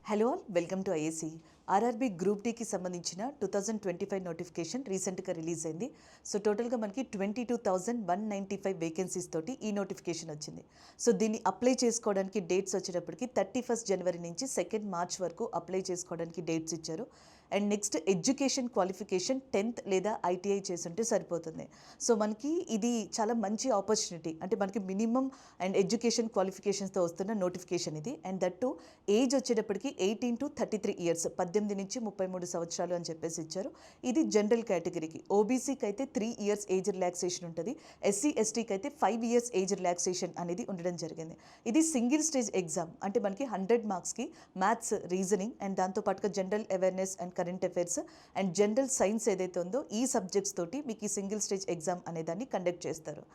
Hello all, welcome to IAC. RRB group డీకి సంబంధించిన 2025 notification రీసెంట్గా రిలీజ్ అయింది. సో టోటల్గా మనకి 22,195 వేకెన్సీస్ తోటి ఈ నోటిఫికేషన్ వచ్చింది. సో దీన్ని అప్లై చేసుకోవడానికి డేట్స్ వచ్చేటప్పటికి 31 జనవరి నుంచి 2 మార్చ్ వరకు అప్లై చేసుకోవడానికి డేట్స్ ఇచ్చారు. And next education qualification 10th లేదా ఐటీఐ చేసుంటే సరిపోతుంది. సో మనకి ఇది చాలా మంచి ఆపర్చునిటీ, అంటే మనకి మినిమం అండ్ ఎడ్యుకేషన్ క్వాలిఫికేషన్స్తో వస్తున్న నోటిఫికేషన్ ఇది. అండ్ దట్టు ఏజ్ వచ్చేటప్పటికి 18 to 33 ఇయర్స్, 18 నుంచి 33 సంవత్సరాలు అని చెప్పేసి ఇచ్చారు. ఇది జనరల్ కేటగిరీకి. ఓబీసీకి అయితే 3 ఇయర్స్ ఏజ్ రిలాక్సేషన్ ఉంటుంది. ఎస్సీ ఎస్టీకి అయితే 5 ఇయర్స్ ఏజ్ రిలాక్సేషన్ అనేది ఉండడం జరిగింది. ఇది సింగిల్ స్టేజ్ ఎగ్జామ్, అంటే మనకి 100 మార్క్స్కి మ్యాథ్స్, రీజనింగ్ అండ్ దాంతోపాటుగా general awareness and current affairs and general science ఏదైతే ఉందో ఈ సబ్జెక్ట్స్ తోటి మీకు ఈ సింగిల్ స్టేజ్ ఎగ్జామ్ అనేదాన్ని కండక్ట్ చేస్తారు.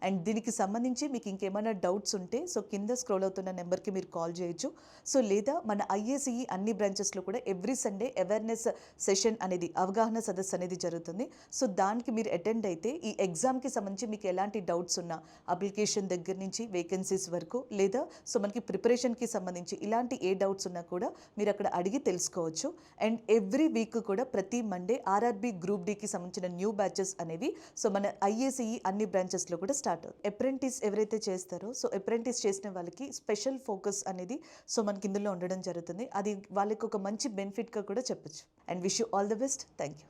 అండ్ దీనికి సంబంధించి మీకు ఇంకేమైనా డౌట్స్ ఉంటే సో కింద స్క్రోల్ అవుతున్న నెంబర్కి మీరు కాల్ చేయొచ్చు. సో లేదా మన ఐఏసీఈ అన్ని బ్రాంచెస్లో కూడా ఎవ్రీ సండే అవేర్నెస్ సెషన్ అనేది, అవగాహన సదస్సు అనేది జరుగుతుంది. సో దానికి మీరు అటెండ్ అయితే ఈ ఎగ్జామ్కి సంబంధించి మీకు ఎలాంటి డౌట్స్ ఉన్నా, అప్లికేషన్ దగ్గర నుంచి వేకెన్సీస్ వరకు, లేదా సో మనకి ప్రిపరేషన్కి సంబంధించి ఇలాంటి ఏ డౌట్స్ ఉన్నా కూడా మీరు అక్కడ అడిగి తెలుసుకోవచ్చు. అండ్ ఎవ్రీ వీక్ కూడా ప్రతి మండే ఆర్ఆర్బీ గ్రూప్ డీకి సంబంధించిన న్యూ బ్యాచెస్ అనేవి సో మన ఐఏసీఈ అన్ని బ్రాంచెస్లో కూడా స్టార్ట్ అవుతుంది. అప్రెంటిస్ ఎవరైతే చేస్తారో సో అప్రెంటిస్ చేసిన వాళ్ళకి స్పెషల్ ఫోకస్ అనేది సో మనకి ఇందులో ఉండడం జరుగుతుంది. అది వాళ్ళకి ఒక మంచి బెనిఫిట్గా కూడా చెప్పొచ్చు. And wish you all the best. Thank you.